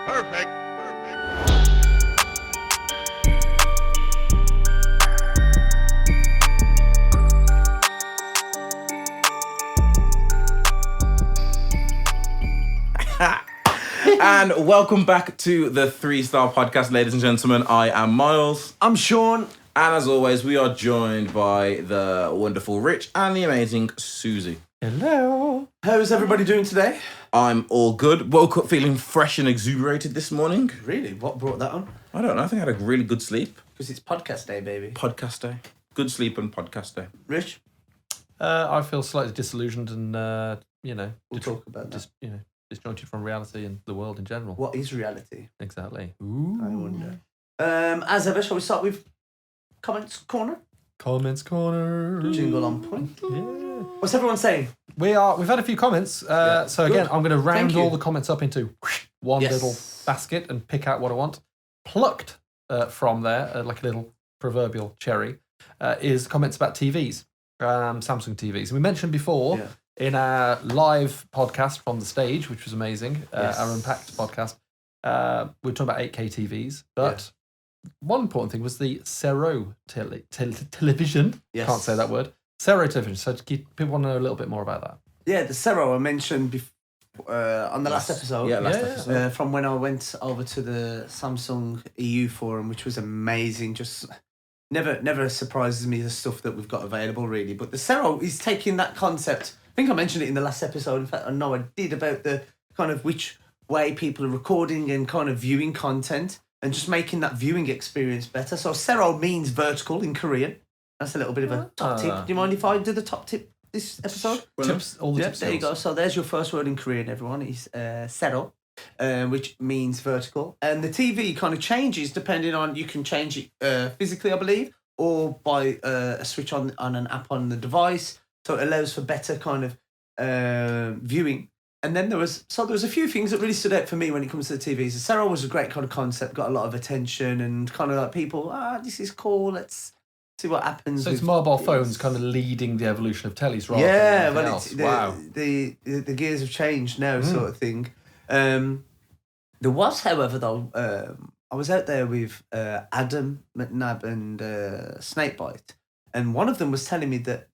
Perfect. And welcome back to the 3-Star Podcast, ladies and gentlemen. I am Miles. I'm Sean. And as always, we are joined by the wonderful Rich and the amazing Susie. Hello. How's everybody doing today? I'm all good. Woke up feeling fresh and exuberated this morning. Really? What brought that on? I don't know. I think I had a really good sleep. Because it's podcast day, baby. Podcast day. Good sleep and podcast day. Rich? I feel slightly disillusioned and, We'll talk about that. Disjointed from reality and the world in general. What is reality? Exactly. Ooh. I wonder. As ever, shall we start with Comments Corner? Comments Corner. Jingle on point. Yeah. What's everyone saying? We've had a few comments. So again, I'm going to round all the comments up into one little basket and pick out what I want. Plucked from there, like a little proverbial cherry, is comments about TVs, Samsung TVs. And we mentioned before in our live podcast from the stage, which was amazing, our Unpacked podcast, we were talking about 8K TVs, but one important thing was the Cero television. Yes. Can't say that word. Cero television. So people want to know a little bit more about that. Yeah, the Cero I mentioned on the last episode. Yeah, last episode. From when I went over to the Samsung EU forum, which was amazing. Just never surprises me the stuff that we've got available, really. But the Cero is taking that concept. I think I mentioned it in the last episode. In fact, I know I did, about the kind of which way people are recording and kind of viewing content and just making that viewing experience better. So Cero means vertical in Korean. That's a little bit of a top tip. Do you mind if I do the top tip this episode? Tips, all the tips. There you go. So there's your first word in Korean, everyone. Is Cero, which means vertical. And the TV kind of changes depending on, you can change it physically, I believe, or by a switch on an app on the device. So it allows for better kind of viewing. And then there was a few things that really stood out for me when it comes to the TVs. The Cero was a great kind of concept, got a lot of attention, and kind of like people, this is cool, let's see what happens. So it's mobile phones kind of leading the evolution of tellies rather than anything else. Wow. The gears have changed now, sort of thing. There was, however, though, I was out there with Adam, McNabb and Snakebite, and one of them was telling me that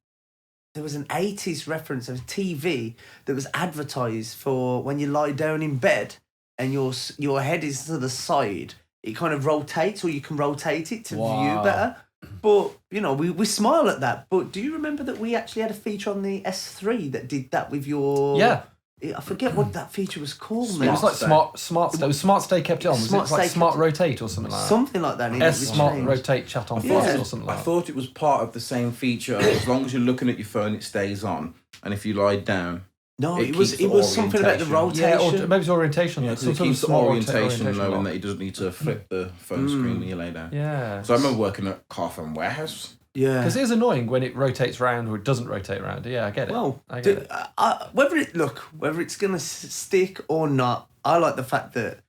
there was an 80s reference of TV that was advertised for when you lie down in bed and your head is to the side. It kind of rotates, or you can rotate it to view better. But, we smile at that. But do you remember that we actually had a feature on the S3 that did that with your... Yeah. I forget what that feature was called. It was like Smart Stay. Smart Stay kept it on. Was it like Smart Rotate or something like that? Something like that. Smart Rotate Chat on Fast or something like that. I thought it was part of the same feature. As long as you're looking at your phone, it stays on. And if you lie down... No, it was something about the rotation. Yeah, or maybe it's orientation. Yeah, so it keeps the orientation knowing that it doesn't need to flip the phone screen when you lay down. Yeah. So I remember working at Carphone Warehouse. Yeah. Because it is annoying when it rotates round or it doesn't rotate round. Yeah, I get it. Well, I get it. Whether it's going to stick or not, I like the fact that,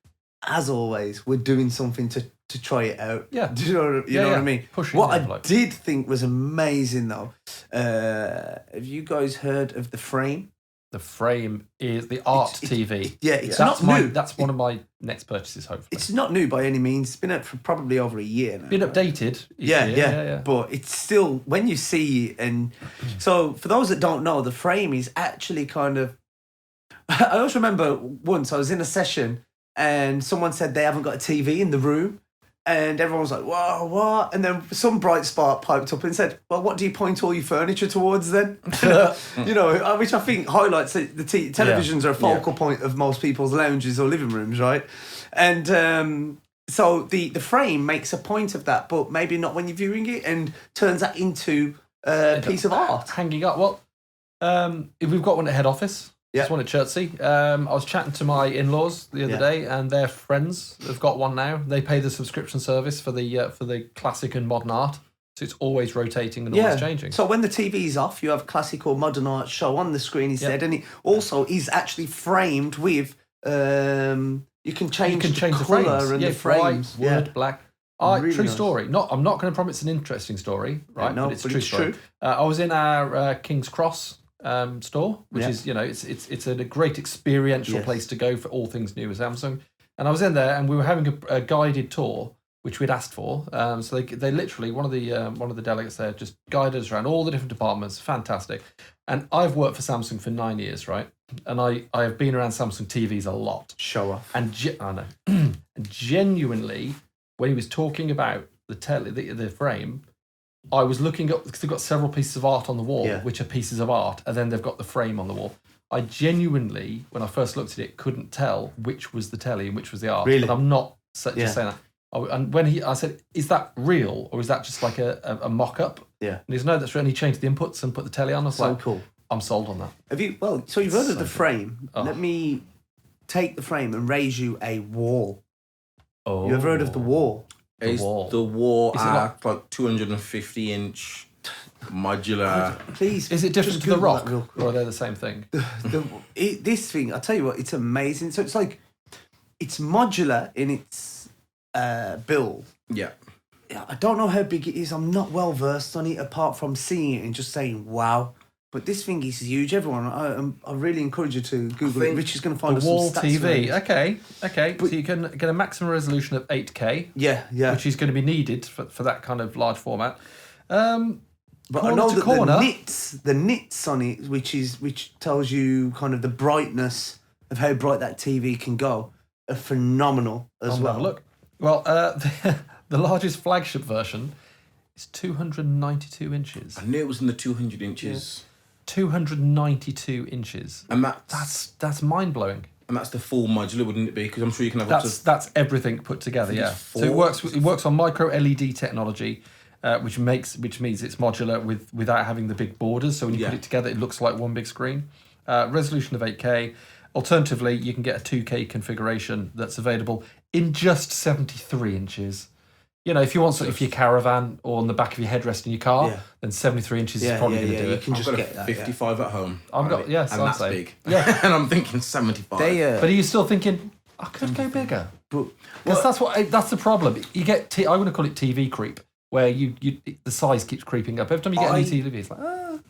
as always, we're doing something to try it out. Yeah. Do you know what I mean? Pushing what I did think was amazing, though, have you guys heard of the Frame? The Frame is the art TV. It's not new. That's one of my next purchases, hopefully. It's not new by any means. It's been out for probably over a year now. Been updated. Yeah. But it's still, when you see it, and so for those that don't know, the Frame is actually kind of... I always remember once I was in a session and someone said they haven't got a TV in the room. And everyone was like, whoa, what? And then some bright spark piped up and said, well, what do you point all your furniture towards then? Which I think highlights that the televisions are a focal point of most people's lounges or living rooms, right? And so the Frame makes a point of that, but maybe not when you're viewing it, and turns that into a piece of art. Hanging up. Well, we've got one at head office. Just one at Chertsey. I was chatting to my in-laws the other day, and their friends have got one now. They pay the subscription service for the classic and modern art, so it's always rotating and always changing. So when the TV's off, you have classic or modern art show on the screen instead, and it also is actually framed with. You can change the colour and the frames. White, wood, black. Really true nice. story. I'm not going to promise an interesting story, right? No, but it's a true story. I was in our King's Cross store, which is, it's a great experiential place to go for all things new with Samsung. And I was in there, and we were having a guided tour, which we'd asked for. So they literally, one of the delegates there just guided us around all the different departments. Fantastic. And I've worked for Samsung for 9 years, right? And I have been around Samsung TVs a lot. Show off. And I know. And genuinely, when he was talking about the frame, I was looking up, because they've got several pieces of art on the wall, which are pieces of art, and then they've got the frame on the wall. I genuinely, when I first looked at it, couldn't tell which was the telly and which was the art. Really? But I'm not just saying that. And when I said, "Is that real, or is that just like a mock-up?" Yeah. And he's no, that's real. And he changed the inputs and put the telly on. I was like, cool. I'm sold on that. Have you? Well, so you've heard of the frame. Oh. Let me take the frame and raise you a wall. Oh, You ever heard of the wall? Is the wall like 250-inch modular? Please. Is it different to the Google Rock, that real quick. or are they the same thing? This thing, I'll tell you what, it's amazing. So it's modular in its build. Yeah. I don't know how big it is. I'm not well versed on it, apart from seeing it and just saying wow. But this thing is huge. Everyone, I really encourage you to Google it. Rich is going to find us some wall stats. TV. Okay. But so you can get a maximum resolution of 8K. Yeah. Which is going to be needed for that kind of large format. But I know that the nits on it, which tells you kind of the brightness of how bright that TV can go, are phenomenal as well. Have a look. Well, the largest flagship version is 292 inches. I knew it was in the 200 inches. 292 inches. And that's mind blowing. And that's the full modular, wouldn't it be? Because I'm sure you can have that's everything put together. Yeah. So it works on micro LED technology, which means it's modular without having the big borders. So when you put it together, it looks like one big screen. Resolution of 8K. Alternatively, you can get a 2K configuration that's available in just 73 inches. You know, if you want if your caravan or on the back of your headrest in your car, then 73 inches is probably going to do it. You can just get that. 55 at home. And that's big. Yeah, and I'm thinking 75. But are you still thinking I could go bigger? Because that's the problem. You get I want to call it TV creep, where you the size keeps creeping up every time you get a new TV. It's like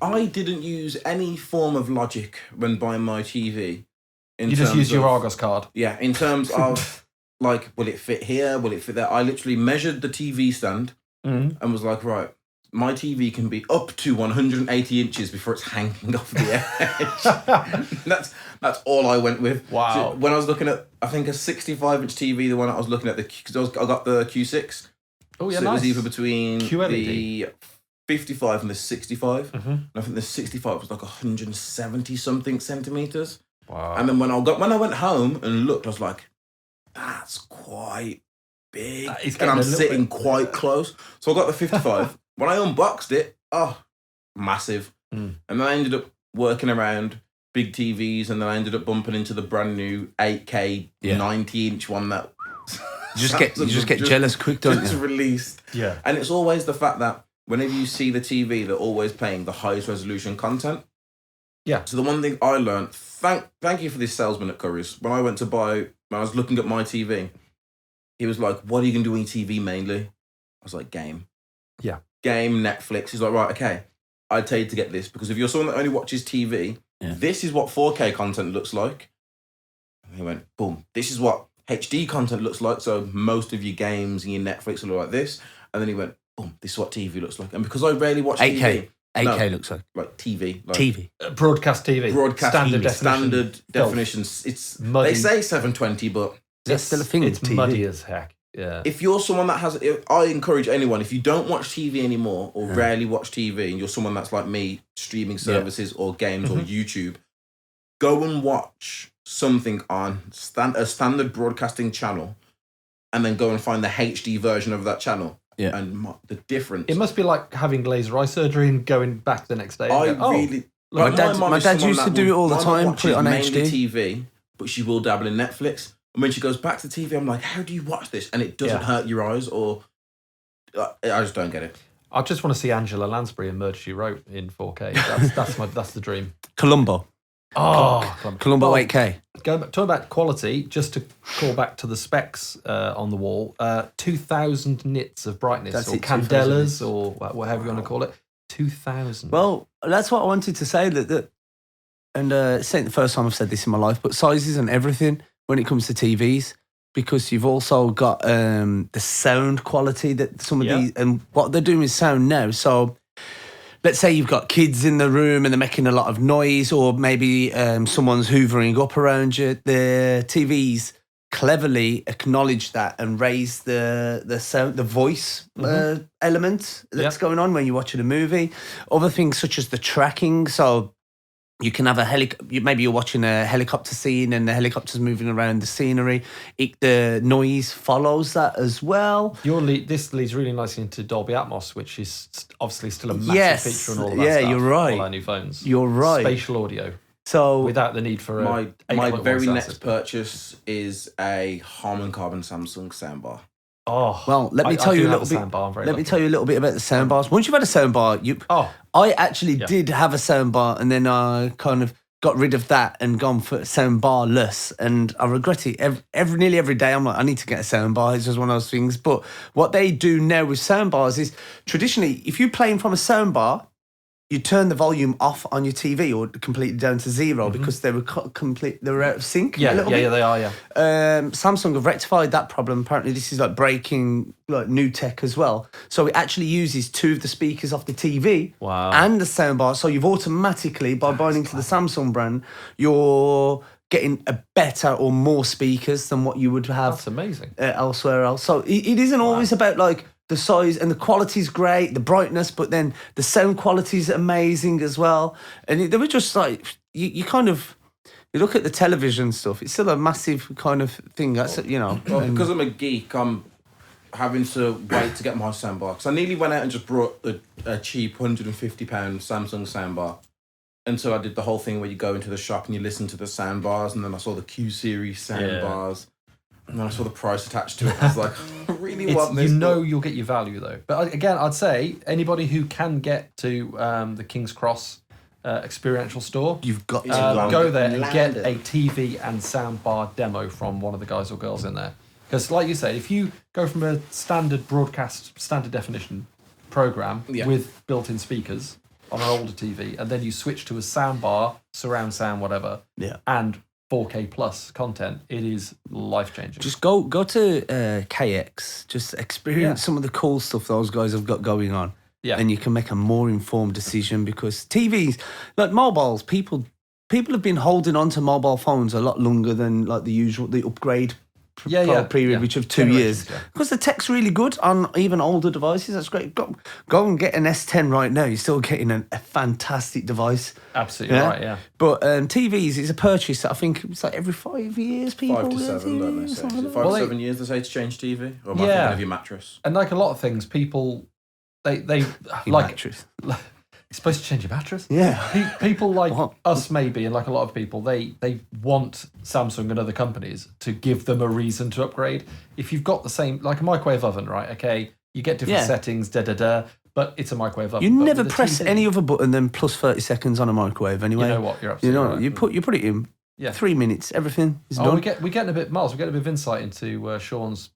I didn't use any form of logic when buying my TV. You just used your Argos card. Yeah, in terms of. Like, will it fit here? Will it fit there? I literally measured the TV stand and was like, right, my TV can be up to 180 inches before it's hanging off the edge. That's all I went with. Wow. So when I was looking at, I think a 65-inch TV, the one I was looking at, because I got the Q6. Oh, yeah, so nice. It was either between QLED. the 55 and the 65. Mm-hmm. And I think the 65 was like 170-something centimetres. Wow. And then when I went home and looked, I was like, that's quite big. And I'm sitting quite close. So I got the 55. When I unboxed it, massive. And then I ended up working around big TVs, and then I ended up bumping into the brand new 8K 90-inch one that you just get jealous quick, don't you? Released. Yeah. And it's always the fact that whenever you see the TV, they're always playing the highest resolution content. Yeah. So the one thing I learned, thank you for this salesman at Curry's. When I was looking at my TV, he was like, what are you going to do on your TV mainly? I was like, game. Yeah. Game, Netflix. He's like, right, okay. I'd tell you to get this, because if you're someone that only watches TV, this is what 4K content looks like. And he went, boom, this is what HD content looks like. So most of your games and your Netflix will look like this. And then he went, boom, this is what TV looks like. And because I rarely watch 8K. TV. 8K looks like TV. TV. Broadcast TV. Standard definitions. It's muddy. They say 720, but that's still a thing. It's muddy as heck. Yeah. If you're someone that I encourage anyone, if you don't watch TV anymore or rarely watch TV, and you're someone that's like me, streaming services or games or YouTube, go and watch something on a standard broadcasting channel, and then go and find the HD version of that channel. Yeah, and the difference. It must be like having laser eye surgery and going back the next day. My dad used to do it all the time. Put it on mainly TV, but she will dabble in Netflix. And when she goes back to TV, I'm like, how do you watch this? And it doesn't hurt your eyes, or I just don't get it. I just want to see Angela Lansbury in Murder, She Wrote in 4K. That's the dream. Columbo. Columbo 8K. Talking about quality, just to call back to the specs on the wall, 2,000 nits of brightness, or candelas, or whatever you want to call it. 2,000. Well, that's what I wanted to say. And it's the first time I've said this in my life, but size isn't everything when it comes to TVs. because you've also got the sound quality that some of these, and what they're doing with sound now. So let's say you've got kids in the room and they're making a lot of noise, or maybe someone's hoovering up around you. The TVs cleverly acknowledge that and raise the sound, the voice element that's going on when you're watching a movie. Other things such as the tracking. So you can have maybe you're watching a helicopter scene and the helicopter's moving around the scenery. The noise follows that as well. This leads really nicely into Dolby Atmos, which is obviously still a massive feature on all of that stuff. You're right. All our new phones. You're right. Spatial audio. So without the need for my very next purchase is a Harman Kardon Samsung soundbar. Oh well, let me tell you a little bit. Let me tell you a little bit about the soundbars. Once you've had a soundbar, I actually did have a soundbar, and then I kind of got rid of that and gone for soundbarless, and I regret it nearly every day. I'm like, I need to get a soundbar. It's just one of those things. But what they do now with soundbars is traditionally, if you're playing from a soundbar, you turn the volume off on your TV or completely down to zero because they were out of sync. Yeah, they are. Yeah. Samsung have rectified that problem. Apparently, this is like breaking like new tech as well. So it actually uses two of the speakers off the TV and the soundbar. So you've automatically, by buying into the Samsung brand, you're getting a better or more speakers than what you would have. That's amazing. Elsewhere else. So it isn't always about like the size, and the quality's great, the brightness, but then the sound quality's amazing as well. And they were just like, you kind of, you look at the television stuff, it's still a massive kind of thing. That's, Well, because I'm a geek, I'm having to wait to get my soundbar. Because I nearly went out and just brought a cheap £150 Samsung soundbar. And so I did the whole thing where you go into the shop and you listen to the soundbars, and then I saw the Q series soundbars. And then I saw the price attached to it. I was like, I really want this. You'll get your value though. But again, I'd say anybody who can get to the King's Cross experiential store, you've got to go there and get a TV and soundbar demo from one of the guys or girls in there. Because, like you say, if you go from a standard broadcast, standard definition program with built-in speakers on an older TV, and then you switch to a soundbar, surround sound, whatever, and 4K plus content, it is life-changing. Just go to KX, just experience some of the cool stuff those guys have got going on, and you can make a more informed decision, because TVs, like mobiles, people have been holding on to mobile phones a lot longer than like the upgrade period, which of 2 years, because the tech's really good on even older devices. That's great. Go and get an S10 right now. You're still getting a fantastic device. Absolutely right. Yeah. But TVs is a purchase that I think it's like every 5 years. People 5 to 7, don't they? Say? Is it 5 to 7 years they say to change TV, or am I thinking of your mattress? And like a lot of things, people they like mattress. You're supposed to change your mattress? Yeah. People like us, maybe, and like a lot of people, they want Samsung and other companies to give them a reason to upgrade. If you've got the same, like a microwave oven, right? Okay, you get different settings, but it's a microwave oven. You never press any other button than plus 30 seconds on a microwave anyway. You know what? You're absolutely right. You put it in 3 minutes, everything is done. We're getting a bit, Miles, we're getting a bit of insight into Sean's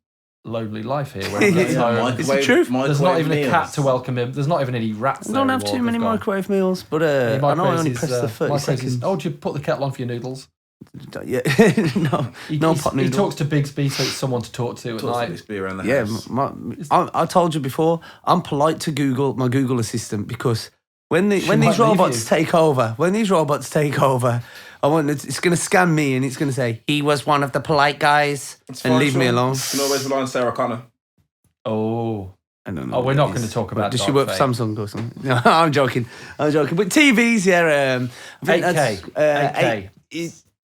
lonely life here. It's the truth. There's not even a cat to welcome him. There's not even any rats there. I don't have too many microwave meals, but I know I only press the 30 seconds. Do you put the kettle on for your noodles? Yeah, no pot noodles. He talks to Bigsby, so it's someone to talk to at night. Bigsby around the house. I told you before, I'm polite to my Google Assistant, because when these robots take over, it's going to scan me and it's going to say, he was one of the polite guys, and leave me alone. You can always rely on Sarah Connor. Oh. I don't know. We're not going to talk about does she work for Samsung or something? No, I'm joking. But TVs, I think 8K.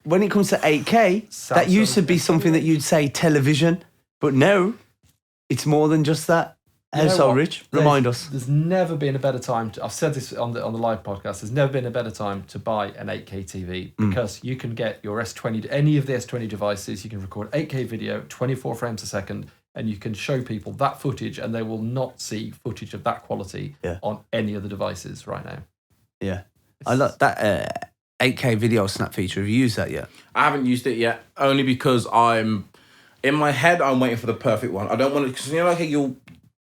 When it comes to 8K, Samsung, that used to be something that you'd say television, but now it's more than just that. How so, Rich? Remind us. There's never been a better time I've said this on the live podcast. There's never been a better time to buy an 8K TV, because you can get your S20, any of the S20 devices. You can record 8K video, 24 frames a second, and you can show people that footage, and they will not see footage of that quality on any other devices right now. Yeah, I like that 8K video snap feature. Have you used that yet? I haven't used it yet, only because I'm in my head. I'm waiting for the perfect one. I don't want to, because like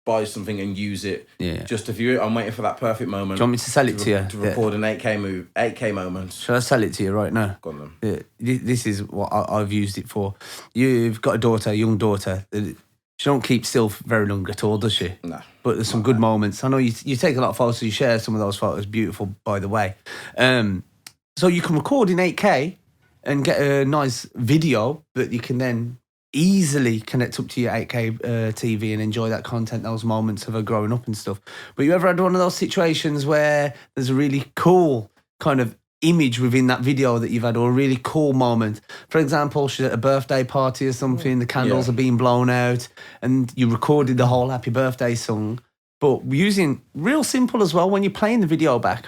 buy something and use it Yeah. just to view it. I'm waiting for that perfect moment. Do you want me to sell it to you? To record an 8K moment. Shall I sell it to you right now? Go on then. This is what I've used it for. You've got a young daughter. She don't keep still very long at all, does she? No. But there's some good moments. I know you take a lot of photos. You share some of those photos. Beautiful, by the way. So you can record in 8K and get a nice video that you can then easily connect up to your 8K TV and enjoy that content, those moments of her growing up and stuff. But you ever had one of those situations where there's a really cool kind of image within that video that you've had, or a really cool moment? For example, she's at a birthday party or something, the candles are being blown out, and you recorded the whole happy birthday song, but using real simple as well. When you're playing the video back,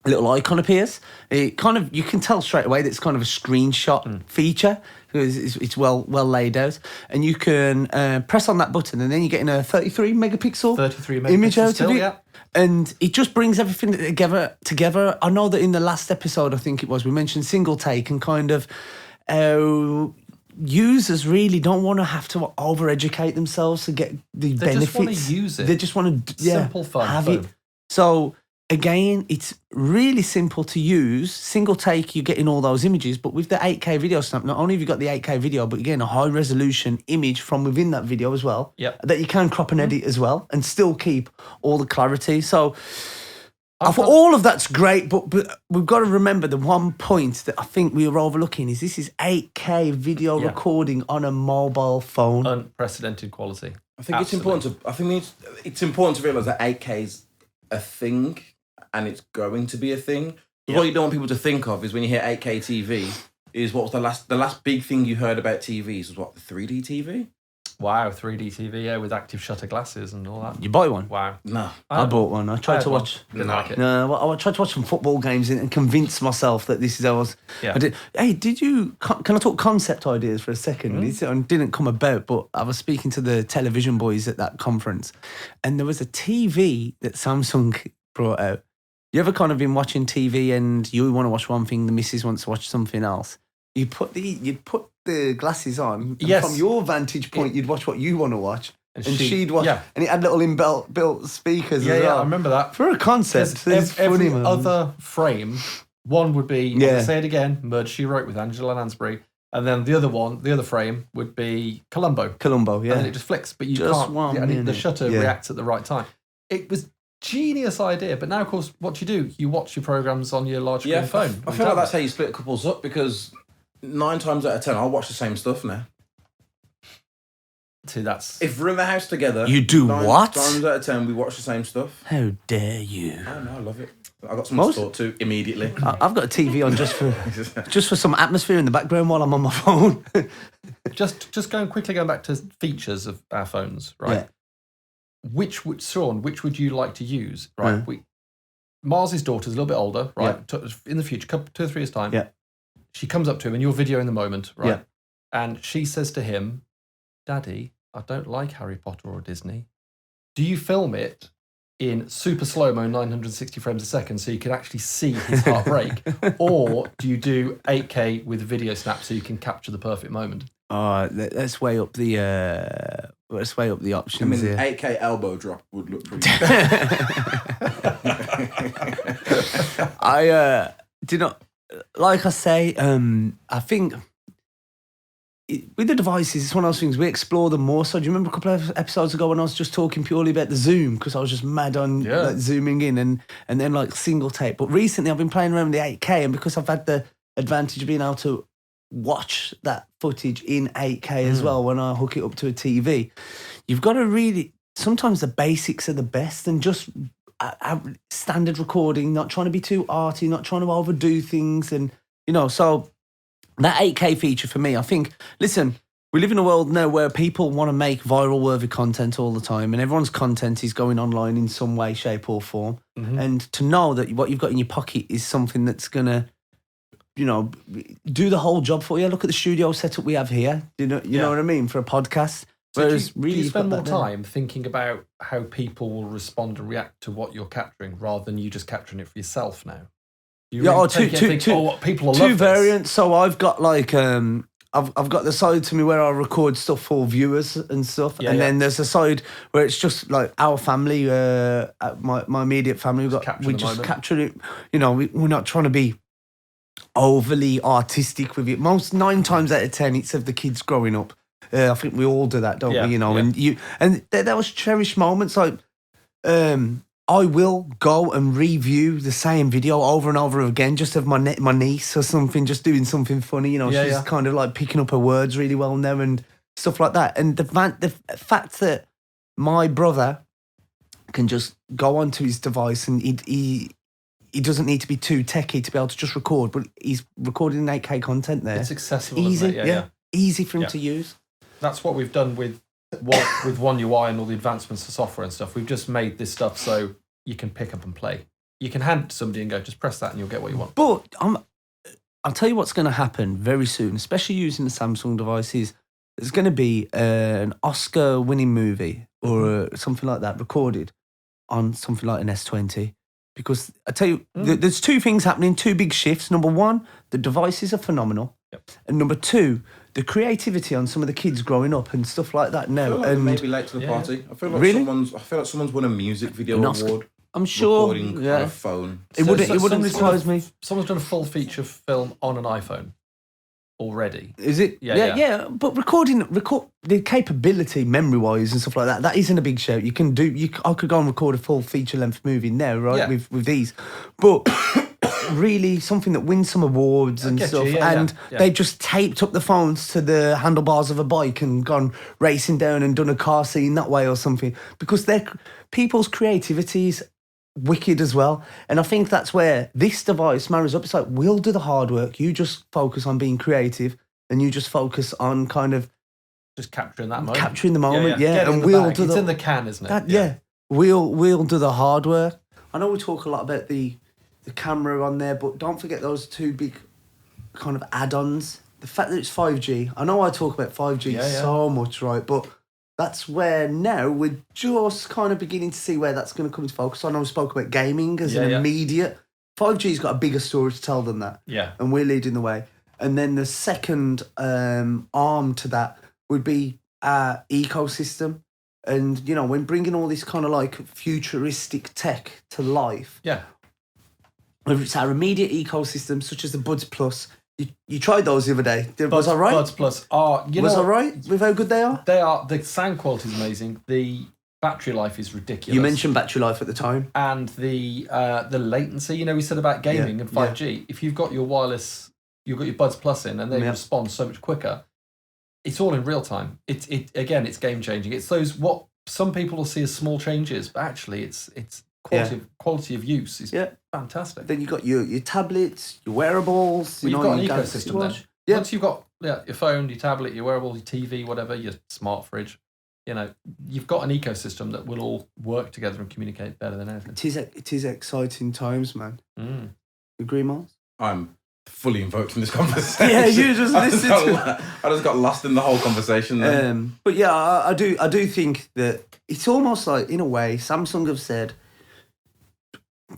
a little icon appears. It kind of, you can tell straight away that it's kind of a screenshot feature. It's well laid out, and you can press on that button, and then you're getting a 33 megapixel image out of it. Yeah. And it just brings everything together. I know that in the last episode, I think it was, we mentioned single take, and kind of users really don't want to have to over-educate themselves to get the benefits. They just want to use it. They just want to simple fun. Have it. So again, it's really simple to use. Single take, you're getting all those images, but with the 8K video snap, not only have you got the 8K video, but you're getting a high resolution image from within that video as well. Yep. That you can crop and edit as well and still keep all the clarity. So I thought all of that's great, but we've got to remember the one point that I think we were overlooking is this is 8K video recording on a mobile phone. Unprecedented quality. I think it's important to realise that 8K is a thing. And it's going to be a thing. What you don't want people to think of is when you hear 8K TV, is what was the last big thing you heard about TVs was what, the 3D TV? Wow, 3D TV, with active shutter glasses and all that. You buy one? Wow. No. I bought one. I tried to watch. Didn't like it. No, I tried to watch some football games and convince myself that this is ours. Yeah. Did you? Can I talk concept ideas for a second? It didn't come about, but I was speaking to the television boys at that conference, and there was a TV that Samsung brought out. You ever kind of been watching TV and you want to watch one thing, the missus wants to watch something else? You'd put the glasses on, and from your vantage point, you'd watch what you want to watch, and she'd watch, and it had little inbuilt speakers as well. Yeah, I remember that. For a concept, every other frame, one would be, say it again, Murder, She Wrote with Angela Lansbury, and then the other frame would be Columbo, yeah. And then it just flicks, but you can't, the shutter reacts at the right time. It was genius idea, but now of course what you watch your programs on your large screen phone. I feel like that's how you split couples up, because 9 times out of 10 I'll watch the same stuff now. See, that's if we're in the house together, you do 9 what? Times out of 10 we watch the same stuff. How dare you? Oh no, I love it. I got something to talk to immediately. I've got a TV on just for some atmosphere in the background while I'm on my phone. just going back to features of our phones, right? Yeah. Which would you like to use, right? Mars's daughter's a little bit older, right? Yeah. In the future, 2 or 3 years' time, she comes up to him and you're videoing the moment, right? Yeah. And she says to him, "Daddy, I don't like Harry Potter or Disney." Do you film it in super slow-mo, 960 frames a second, so you can actually see his heart break? Or do you do 8K with video snap so you can capture the perfect moment? Let's weigh up the options. I mean, here. 8K elbow drop would look pretty good. I do not, like I say, I think with the devices, it's one of those things, we explore them more. So do you remember a couple of episodes ago when I was just talking purely about the zoom, because I was just mad on like, zooming in and then like single take. But recently I've been playing around with the 8K, and because I've had the advantage of being able to watch that footage in 8K as well when I hook it up to a TV, you've got to really, sometimes the basics are the best, and just standard recording, not trying to be too arty, not trying to overdo things, and so that 8K feature for me, I think, listen, we live in a world now where people want to make viral worthy content all the time, and everyone's content is going online in some way, shape or form, and to know that what you've got in your pocket is something that's going to do the whole job for you. Look at the studio setup we have here. You know what I mean, for a podcast. So do you spend more time thinking about how people will respond and react to what you're capturing, rather than you just capturing it for yourself now? What people will love two variants. So I've got like I've got the side to me where I record stuff for viewers and stuff, and then there's a side where it's just like our family, my immediate family. We just capture it. You know, we're not trying to be overly artistic with it. 9 times out of 10, it's of the kids growing up. I think we all do that, don't we? You know, and there was cherished moments like. I will go and review the same video over and over again, just of my niece or something, just doing something funny. You know, she's kind of like picking up her words really well now and stuff like that. And the fact that my brother can just go onto his device and he doesn't need to be too techie to be able to just record, but he's recording 8K content there. It's accessible, easy, isn't it? Easy for him to use. That's what we've done with One UI and all the advancements to software and stuff. We've just made this stuff so you can pick up and play. You can hand it to somebody and go, just press that and you'll get what you want. But I'll tell you what's going to happen very soon, especially using the Samsung devices. There's going to be an Oscar-winning movie or something like that recorded on something like an S20. Because I tell you, there's 2 things happening, 2 big shifts. Number 1, the devices are phenomenal. Yep. And number 2, the creativity on some of the kids growing up and stuff like that now. I feel like and maybe late to the party. I feel like someone's won a music video award. I'm sure. Recording on a phone. It wouldn't surprise me. Someone's done a full feature film on an iPhone already. Is it? Yeah. But record the capability memory wise and stuff like that. That isn't a big shout. I could go and record a full feature length movie now, right? Yeah. With these, but. Really something that wins some awards and stuff, they just taped up the phones to the handlebars of a bike and gone racing down and done a car scene that way or something, because people's creativity is wicked as well. And I think that's where this device marries up. It's like, we'll do the hard work, you just focus on being creative and you just focus on kind of just capturing that moment, and we'll do it's in the can, isn't it? We'll do the hard work. I know we talk a lot about the camera on there, but don't forget those 2 big kind of add-ons. The fact that it's 5G. I know I talk about 5G so much, right? But that's where now we're just kind of beginning to see where that's going to come into focus. I know we spoke about gaming as an immediate. 5G's got a bigger story to tell than that. Yeah. And we're leading the way. And then the second arm to that would be our ecosystem. And, you know, when bringing all this kind of like futuristic tech to life. Yeah. Whether it's our immediate ecosystem, such as the Buds Plus. You tried those the other day. Was I right? Buds Plus are... Was I right with how good they are? They are. The sound quality is amazing. The battery life is ridiculous. You mentioned battery life at the time. And the latency, you know, we said about gaming and 5G. Yeah. If you've got your wireless, you've got your Buds Plus in and they respond so much quicker, it's all in real time. It's game-changing. It's those, what some people will see as small changes, but actually it's quality of use is fantastic. Then you've got your tablets, your wearables. You've got an ecosystem then. Yeah. Once you've got your phone, your tablet, your wearable, your TV, whatever, your smart fridge, you know, you've got an ecosystem that will all work together and communicate better than anything. It is exciting times, man. Agree, Miles? I'm fully invoked in this conversation. Yeah, you just listened I just got lost in the whole conversation then. But yeah, I do think that it's almost like, in a way, Samsung have said,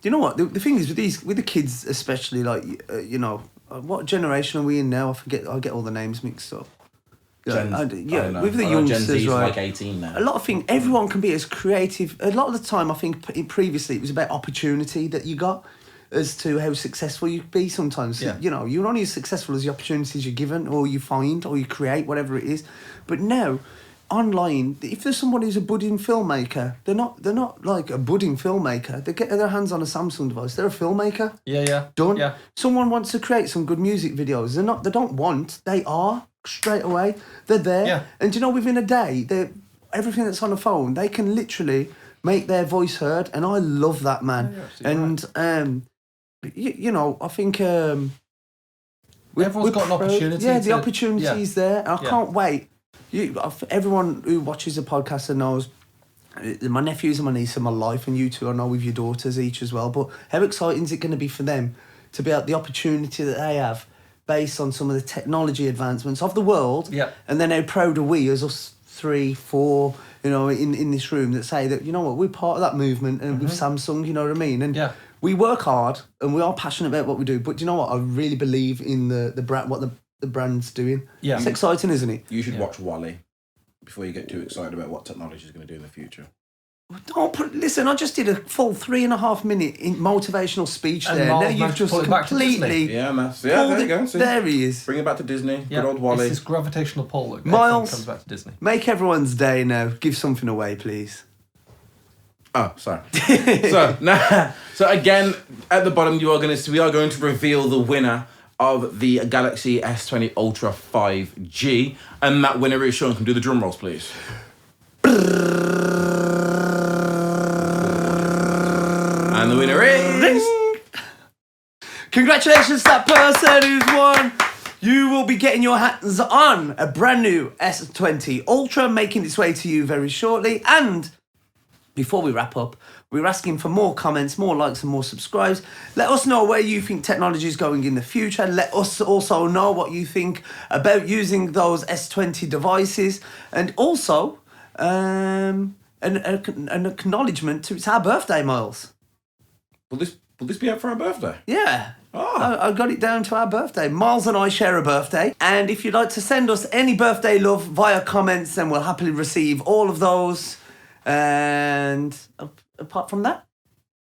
you know what? The thing is with the kids, especially, like you know, what generation are we in now? I get all the names mixed up. With the youngsters, Gen Z's right? Like 18 now. A lot of things. Everyone can be as creative. A lot of the time, I think previously it was about opportunity that you got as to how successful you be. Sometimes, you know, you're only as successful as the opportunities you're given, or you find, or you create, whatever it is. But now, online, if there's someone who's a budding filmmaker, they're not like a budding filmmaker. They get their hands on a Samsung device. They're a filmmaker. Yeah. Done. Yeah. Someone wants to create some good music videos. They are straight away. They're there. Yeah. And you know, within a day, everything that's on the phone, they can literally make their voice heard. And I love that, man. Yeah, and you know, I think everyone's got an opportunity. Yeah, the opportunity is there. And I can't wait. Everyone who watches the podcast and knows my nephews and my niece are my life, and you two I know with your daughters each as well. But how exciting is it going to be for them to be at the opportunity that they have based on some of the technology advancements of the world? Yeah. And then how proud are we as us 3, 4, you know, in this room that say that, you know what, we're part of that movement and with Samsung, you know what I mean? And we work hard and we are passionate about what we do. But do you know what? I really believe in what the the brand's doing. Yeah. It's exciting, isn't it? You should watch WALL-E before you get too excited about what technology is going to do in the future. Listen, I just did a full 3.5 minute motivational speech And there. Miles Now you've managed to just pull it back to Disney. completely Yeah, man. Yeah, there you go. See? There he is. Bring it back to Disney. Yeah, Good old WALL-E. it's this gravitational pull that Miles, comes back to Disney. Make everyone's day now. Give something away, please. Oh, sorry. So again, at the bottom, we are going to reveal the winner of the Galaxy S20 Ultra 5G, and that winner is Sean. Can do the drum rolls, please. And the winner is... Congratulations to that person who's won. You will be getting your hands on a brand new S20 Ultra, making its way to you very shortly. And before we wrap up, we're asking for more comments, more likes and more subscribes. Let us know where you think technology is going in the future. Let us also know what you think about using those S20 devices. And also, an acknowledgement to it's our birthday, Miles. Will this be out for our birthday? Yeah. Oh. I got it down to our birthday. Miles and I share a birthday. And if you'd like to send us any birthday love via comments, then we'll happily receive all of those. And apart from that?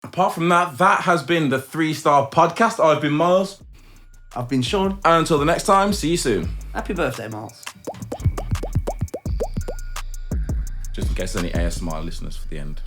Apart from that, that has been the 3-Star Podcast. I've been Miles. I've been Sean. And until the next time, see you soon. Happy birthday, Miles. Just in case there's any ASMR listeners for the end.